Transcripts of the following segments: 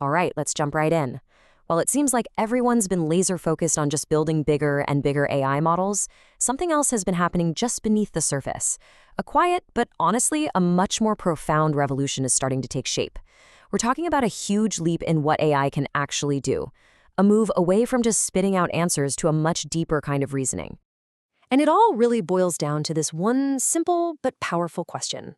All right, let's jump right in. While it seems like everyone's been laser focused on just building bigger and bigger AI models, something else has been happening just beneath the surface. A quiet, but honestly, a much more profound revolution is starting to take shape. We're talking about a huge leap in what AI can actually do, a move away from just spitting out answers to a much deeper kind of reasoning. And it all really boils down to this one simple but powerful question.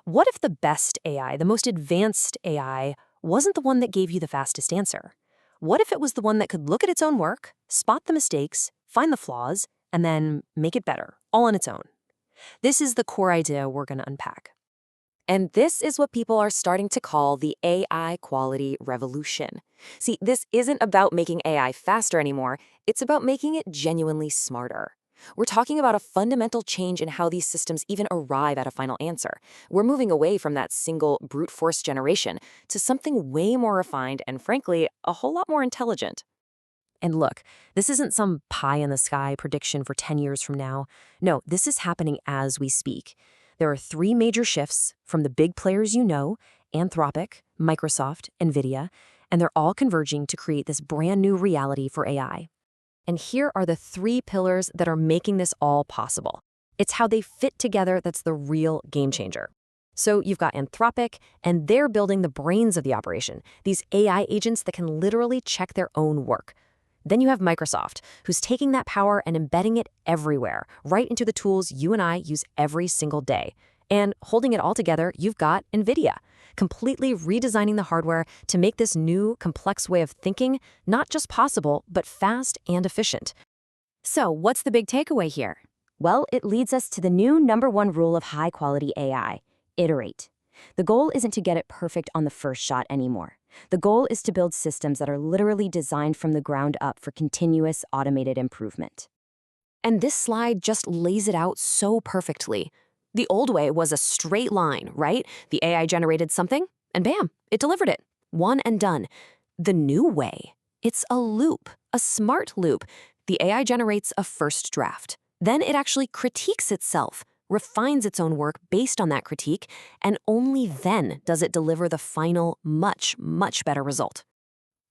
What if the best AI, the most advanced AI, wasn't the one that gave you the fastest answer? What if it was the one that could look at its own work, spot the mistakes, find the flaws, and then make it better, all on its own? This is the core idea we're going to unpack. And this is what people are starting to call the AI quality revolution. See, this isn't about making AI faster anymore, it's about making it genuinely smarter. We're talking about a fundamental change in how these systems even arrive at a final answer. We're moving away from that single brute force generation to something way more refined and, frankly, a whole lot more intelligent. And look, this isn't some pie-in-the-sky prediction for 10 years from now. No, this is happening as we speak. There are three major shifts from the big players you know, Anthropic, Microsoft, NVIDIA, and they're all converging to create this brand new reality for AI. And here are the three pillars that are making this all possible. It's how they fit together that's the real game changer. So you've got Anthropic, and they're building the brains of the operation, these AI agents that can literally check their own work. Then you have Microsoft, who's taking that power and embedding it everywhere, right into the tools you and I use every single day. And holding it all together, you've got NVIDIA, completely redesigning the hardware to make this new, complex way of thinking not just possible, but fast and efficient. So, what's the big takeaway here? Well, it leads us to the new number one rule of high-quality AI: iterate. The goal isn't to get it perfect on the first shot anymore. The goal is to build systems that are literally designed from the ground up for continuous automated improvement. And this slide just lays it out so perfectly. The old way was a straight line, right? The AI generated something, and bam, it delivered it. One and done. The new way, it's a loop, a smart loop. The AI generates a first draft. Then it actually critiques itself, refines its own work based on that critique, and only then does it deliver the final, much, much better result.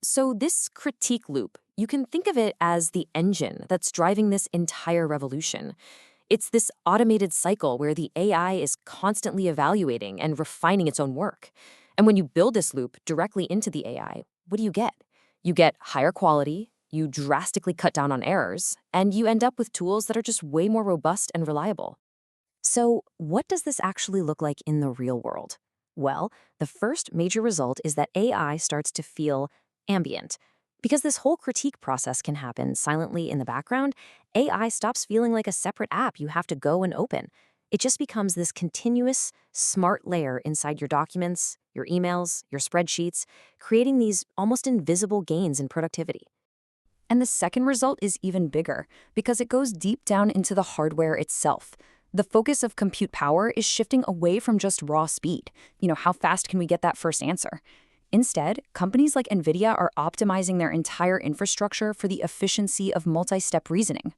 So this critique loop, you can think of it as the engine that's driving this entire revolution. It's this automated cycle where the AI is constantly evaluating and refining its own work. And when you build this loop directly into the AI, what do you get? You get higher quality, you drastically cut down on errors, and you end up with tools that are just way more robust and reliable. So, what does this actually look like in the real world? Well, the first major result is that AI starts to feel ambient. Because this whole critique process can happen silently in the background, AI stops feeling like a separate app you have to go and open. It just becomes this continuous, smart layer inside your documents, your emails, your spreadsheets, creating these almost invisible gains in productivity. And the second result is even bigger because it goes deep down into the hardware itself. The focus of compute power is shifting away from just raw speed. How fast can we get that first answer? Instead, companies like NVIDIA are optimizing their entire infrastructure for the efficiency of multi-step reasoning.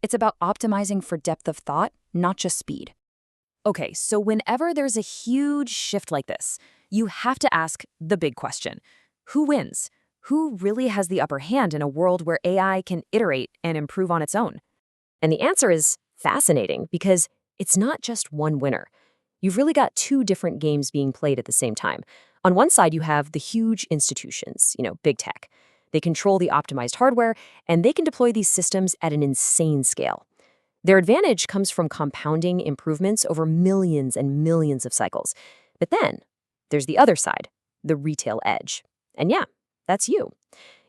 It's about optimizing for depth of thought, not just speed. Okay, so whenever there's a huge shift like this, you have to ask the big question. Who wins? Who really has the upper hand in a world where AI can iterate and improve on its own? And the answer is fascinating because it's not just one winner. You've really got two different games being played at the same time. On one side, you have the huge institutions, big tech. They control the optimized hardware, and they can deploy these systems at an insane scale. Their advantage comes from compounding improvements over millions and millions of cycles. But then, there's the other side, the retail edge. And yeah, that's you.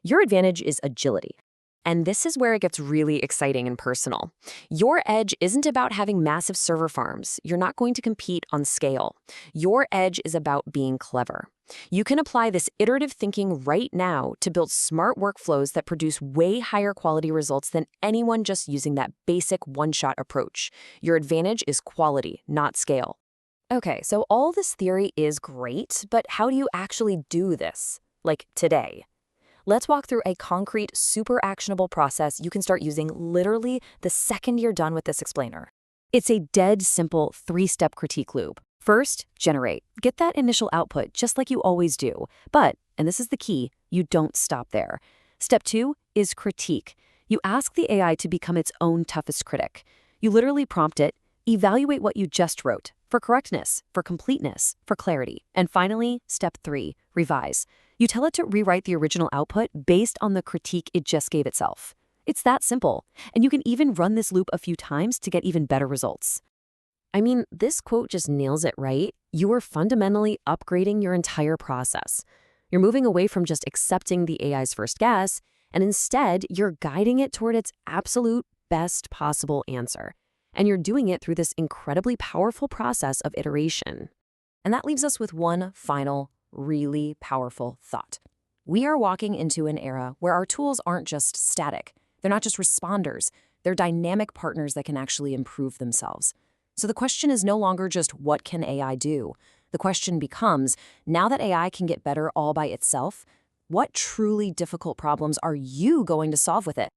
Your advantage is agility. And this is where it gets really exciting and personal. Your edge isn't about having massive server farms. You're not going to compete on scale. Your edge is about being clever. You can apply this iterative thinking right now to build smart workflows that produce way higher quality results than anyone just using that basic one-shot approach. Your advantage is quality, not scale. Okay, so all this theory is great, but how do you actually do this? Like today? Let's walk through a concrete, super actionable process you can start using literally the second you're done with this explainer. It's a dead simple 3-step critique loop. First, generate. Get that initial output just like you always do. But, and this is the key, you don't stop there. Step 2 is critique. You ask the AI to become its own toughest critic. You literally prompt it, evaluate what you just wrote for correctness, for completeness, for clarity. And finally, step 3, revise. You tell it to rewrite the original output based on the critique it just gave itself. It's that simple. And you can even run this loop a few times to get even better results. I mean, this quote just nails it, right? You are fundamentally upgrading your entire process. You're moving away from just accepting the AI's first guess, and instead, you're guiding it toward its absolute best possible answer. And you're doing it through this incredibly powerful process of iteration. And that leaves us with one final, really powerful thought. We are walking into an era where our tools aren't just static. They're not just responders. They're dynamic partners that can actually improve themselves. So the question is no longer just what can AI do? The question becomes, now that AI can get better all by itself, what truly difficult problems are you going to solve with it?